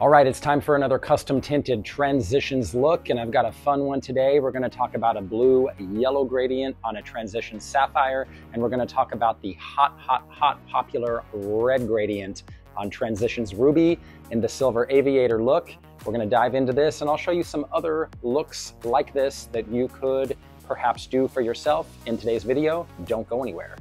All right, it's time for another custom tinted transitions look, and I've got a fun one today. We're going to talk about a blue-yellow gradient on a Transitions Sapphire, and we're going to talk about the hot popular red gradient on Transitions Ruby in the silver Aviator look. We're going to dive into this, and I'll show you some other looks like this that you could perhaps do for yourself in today's video. Don't go anywhere.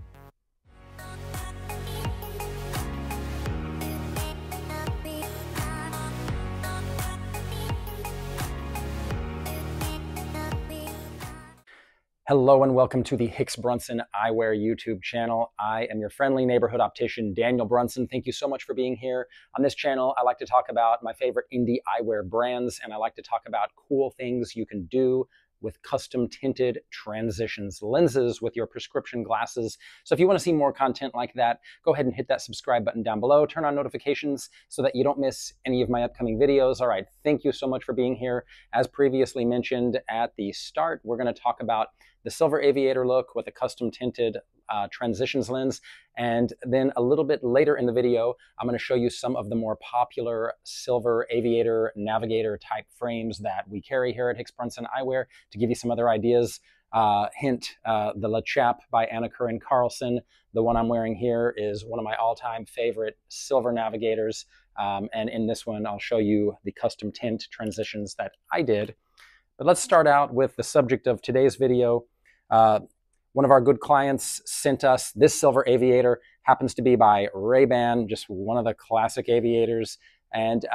Hello and welcome to the Hicks Brunson Eyewear YouTube channel. I am your friendly neighborhood optician, Daniel Brunson. Thank you so much for being here. On this channel, I like to talk about my favorite indie eyewear brands, and I like to talk about cool things you can do with custom tinted transitions lenses with your prescription glasses. So if you want to see more content like that, go ahead and hit that subscribe button down below. Turn on notifications so that you don't miss any of my upcoming videos. All right, thank you so much for being here. As previously mentioned at the start, we're going to talk about the silver Aviator look with a custom tinted transitions lens. And then a little bit later in the video, I'm going to show you some of the more popular silver Aviator navigator type frames that we carry here at Hicks Brunson Eyewear to give you some other ideas. Hint, the Chap by Anna-Karin Karlsson. The one I'm wearing here is one of my all-time favorite silver navigators. And in this one, I'll show you the custom tint transitions that I did. But let's start out with the subject of today's video. One of our good clients sent us this silver Aviator, happens to be by RayBan, just one of the classic Aviators, and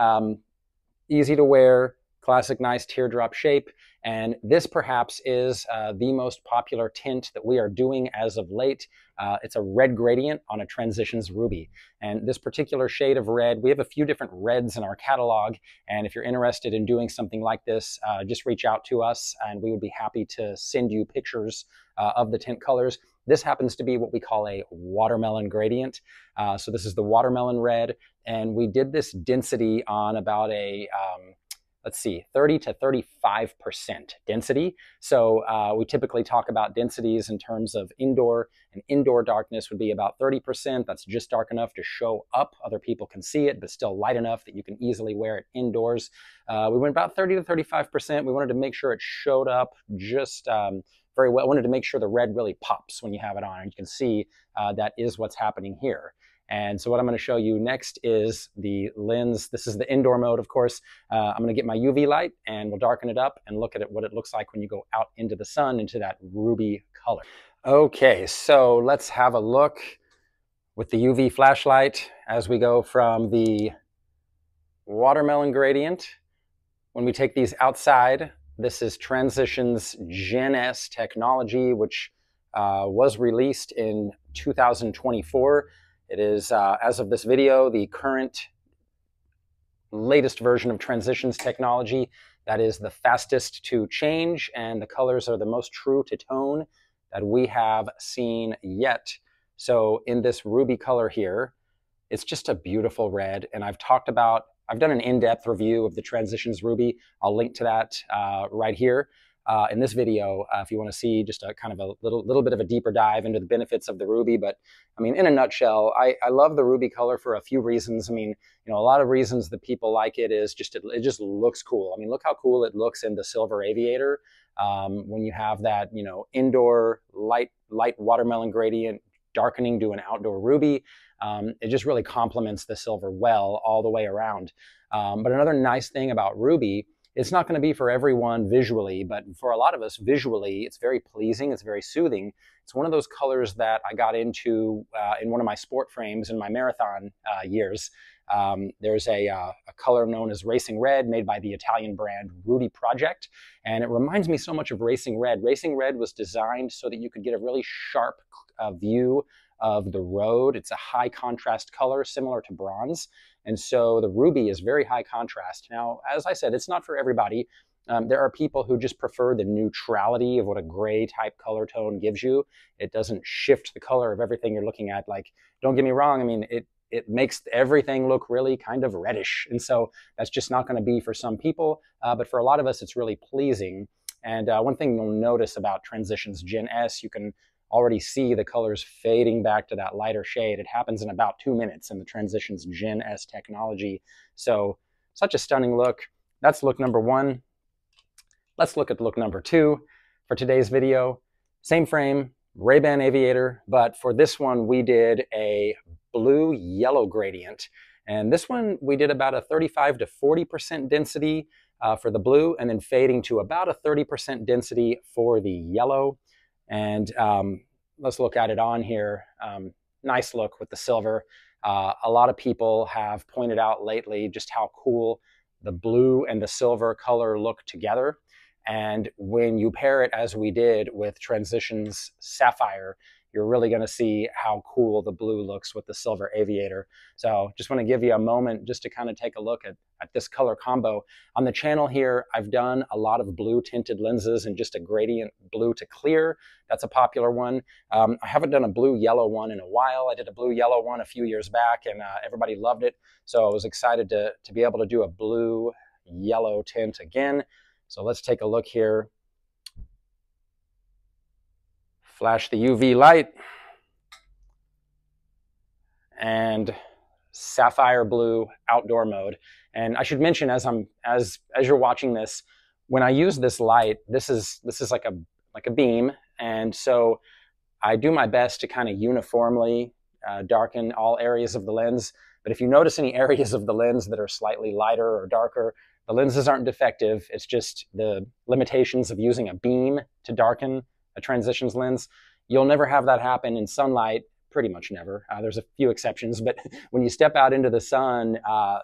easy to wear, classic nice teardrop shape. And this perhaps is the most popular tint that we are doing as of late. It's a red gradient on a Transitions Ruby. And this particular shade of red, we have a few different reds in our catalog. And if you're interested in doing something like this, just reach out to us and we would be happy to send you pictures of the tint colors. This happens to be what we call a watermelon gradient. So this is the watermelon red. And we did this density on about a, let's see, 30 to 35% density. So we typically talk about densities in terms of indoor, and indoor darkness would be about 30%. That's just dark enough to show up. Other people can see it, but still light enough that you can easily wear it indoors. We went about 30 to 35%. We wanted to make sure it showed up just very well. I wanted to make sure the red really pops when you have it on. And you can see that is what's happening here. And so what I'm going to show you next is the lens. This is the indoor mode, of course. I'm going to get my UV light and we'll darken it up and look at what it looks like when you go out into the sun, into that ruby color. Okay, so let's have a look with the UV flashlight as we go from the watermelon gradient. When we take these outside, this is Transitions Gen S technology, which was released in 2024. It is, as of this video, the current latest version of Transitions technology that is the fastest to change, and the colors are the most true to tone that we have seen yet. So in this ruby color here, it's just a beautiful red, and I've done an in-depth review of the Transitions Ruby. I'll link to that right here. In this video, if you want to see just a kind of a little bit of a deeper dive into the benefits of the ruby. But I mean, in a nutshell, I love the ruby color for a few reasons. I mean, you know, a lot of reasons that people like it is just, it just looks cool. I mean, look how cool it looks in the silver Aviator when you have that, you know, indoor light watermelon gradient darkening to an outdoor ruby. It just really complements the silver well all the way around. But another nice thing about ruby, it's not going to be for everyone visually, but for a lot of us visually, it's very pleasing, it's very soothing. It's one of those colors that I got into in one of my sport frames in my marathon years. There's a color known as Racing Red, made by the Italian brand Rudy Project, and it reminds me so much of Racing Red. Racing Red was designed so that you could get a really sharp view of the road. It's a high contrast color, similar to bronze. And so the ruby is very high contrast. Now, as I said, it's not for everybody. There are people who just prefer the neutrality of what a gray type color tone gives you. It doesn't shift the color of everything you're looking at. Like, don't get me wrong, I mean, it makes everything look really kind of reddish. And so that's just not going to be for some people. But for a lot of us, it's really pleasing. And one thing you'll notice about Transitions Gen S, you can already see the colors fading back to that lighter shade. It happens in about 2 minutes in the Transitions Gen S technology. So Such a stunning look. That's look number one. Let's look at look number two for today's video. Same frame, RayBan Aviator, but for this one we did a blue-yellow gradient. And this one we did about a 35 to 40% density for the blue, and then fading to about a 30% density for the yellow. And let's look at it on here. Nice look with the silver. A lot of people have pointed out lately just how cool the blue and the silver color look together. And when you pair it, as we did, with Transitions Sapphire, you're really going to see how cool the blue looks with the silver Aviator. So just want to give you a moment just to kind of take a look at this color combo. On the channel here, I've done a lot of blue tinted lenses and just a gradient blue to clear. That's a popular one. I haven't done a blue-yellow one in a while. I did a blue-yellow one a few years back, and everybody loved it. So I was excited to be able to do a blue-yellow tint again. So let's take a look here. Flash the UV light, and sapphire blue outdoor mode. And I should mention, as you're watching this, when I use this light, this is like a beam, and so I do my best to kind of uniformly darken all areas of the lens. But if you notice any areas of the lens that are slightly lighter or darker, the lenses aren't defective. It's just the limitations of using a beam to darken a Transitions lens. You'll never have that happen in sunlight, pretty much never. There's a few exceptions, but when you step out into the sun,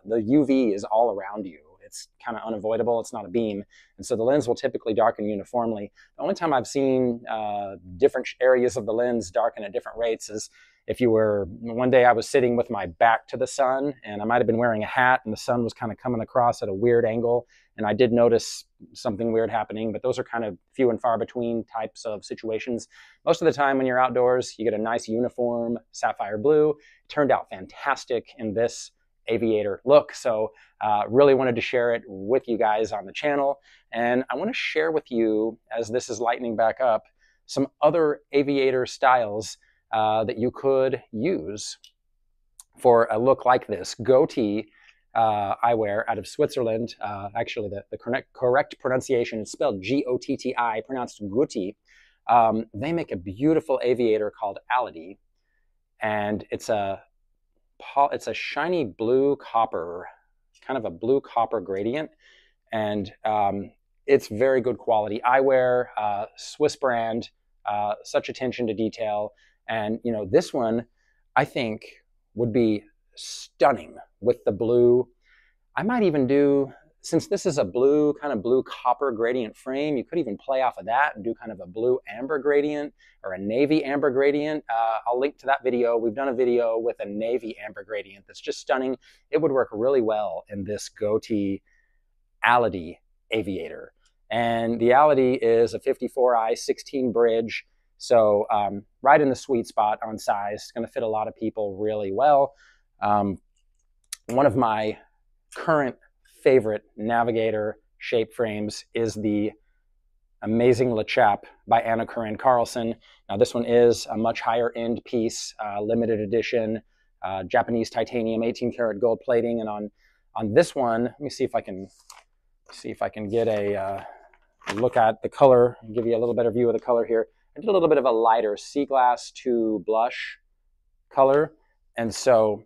the UV is all around you. It's kind of unavoidable. It's not a beam. And so the lens will typically darken uniformly. The only time I've seen different areas of the lens darken at different rates is if you were, one day I was sitting with my back to the sun, and I might have been wearing a hat, and the sun was kind of coming across at a weird angle, and I did notice something weird happening, but those are kind of few and far between types of situations. Most of the time when you're outdoors, you get a nice uniform sapphire blue. It turned out fantastic in this Aviator look, so really wanted to share it with you guys on the channel. And I want to share with you, as this is lightening back up, some other Aviator styles that you could use for a look like this. Gotti eyewear out of Switzerland. Actually, the correct pronunciation is spelled G-O-T-T-I, pronounced Gotti. They make a beautiful Aviator called Allidy, and it's a shiny blue copper, kind of a blue copper gradient, and it's very good quality eyewear, Swiss brand, such attention to detail. And you know, this one I think would be stunning with the blue. I might even do, since this is a blue, kind of blue copper gradient frame, you could even play off of that and do kind of a blue amber gradient or a navy amber gradient. I'll link to that video. We've done a video with a navy amber gradient that's just stunning. It would work really well in this Gotti Allidy Aviator. And the Allidy is a 54i 16 bridge. So right in the sweet spot on size. It's going to fit a lot of people really well. One of my current favorite Navigator shape frames is the amazing Chap by Anna-Karin Karlsson. Now this one is a much higher end piece, limited edition, Japanese titanium, 18 karat gold plating. And on this one, let me see if I can get a look at the color and give you a little better view of the color here. I did a little bit of a lighter sea glass to blush color. And so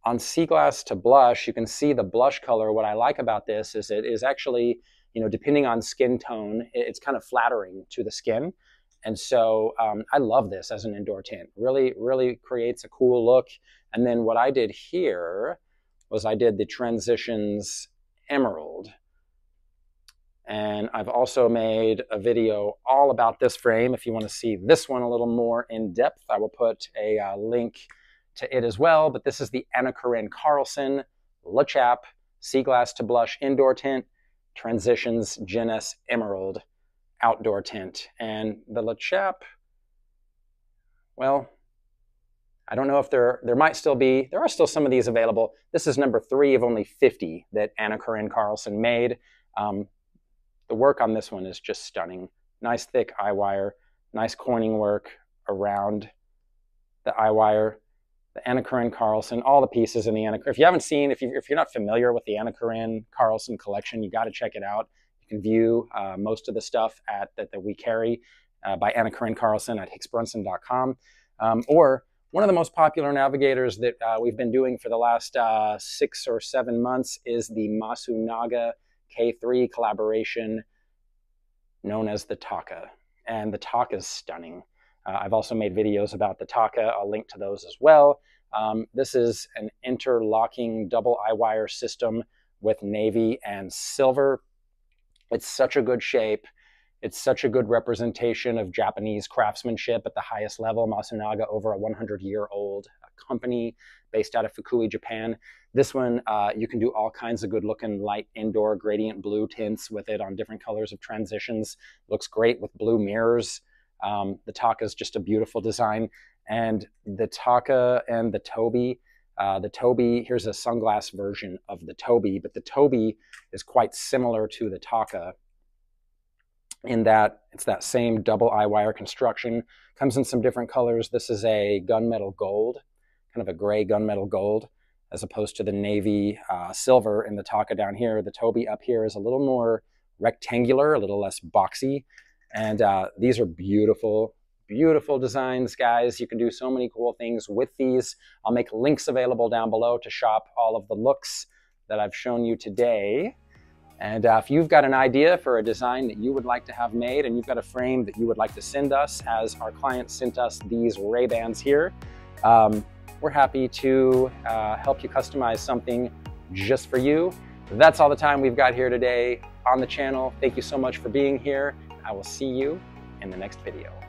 on sea glass to blush, you can see the blush color. What I like about this is it is actually, you know, depending on skin tone, it's kind of flattering to the skin. And so I love this as an indoor tint. Really, really creates a cool look. And then what I did here was I did the Transitions Emerald. And I've also made a video all about this frame. If you want to see this one a little more in depth, I will put a link to it as well. But this is the Anna-Karin Karlsson Chap Sea Glass to Blush Indoor Tint, Transitions Genus Emerald Outdoor Tint. And the Chap, well, I don't know if there might still be, there are still some of these available. This is number 3 of only 50 that Anna-Karin Karlsson made. The work on this one is just stunning. Nice thick eye wire, nice coining work around the eye wire. the Anna-Karin Karlsson, all the pieces in the Anna-Karin. If you haven't seen, if you're not familiar with the Anna-Karin Karlsson collection, you got to check it out. You can view most of the stuff that we carry by Anna-Karin Karlsson at hicksbrunson.com. Or one of the most popular navigators that we've been doing for the last 6 or 7 months is the Masunaga K3 collaboration known as the Taka. And the Taka is stunning. I've also made videos about the Taka. I'll link to those as well. This is an interlocking double eye-wire system with navy and silver. It's such a good shape. It's such a good representation of Japanese craftsmanship at the highest level. Masunaga, over a 100-year-old company based out of Fukui, Japan. This one, you can do all kinds of good-looking light indoor gradient blue tints with it on different colors of transitions. Looks great with blue mirrors. The Taka is just a beautiful design. And the Taka and the Tobi, here's a sunglass version of the Tobi, but the Tobi is quite similar to the Taka in that it's that same double eye wire construction. Comes in some different colors. This is a gunmetal gold, kind of a gray gunmetal gold, as opposed to the navy silver in the Taka down here. The Tobi up here is a little more rectangular, a little less boxy. And these are beautiful, beautiful designs, guys. You can do so many cool things with these. I'll make links available down below to shop all of the looks that I've shown you today. And if you've got an idea for a design that you would like to have made, and you've got a frame that you would like to send us, as our client sent us these RayBans here, we're happy to help you customize something just for you. That's all the time we've got here today on the channel. Thank you so much for being here. I will see you in the next video.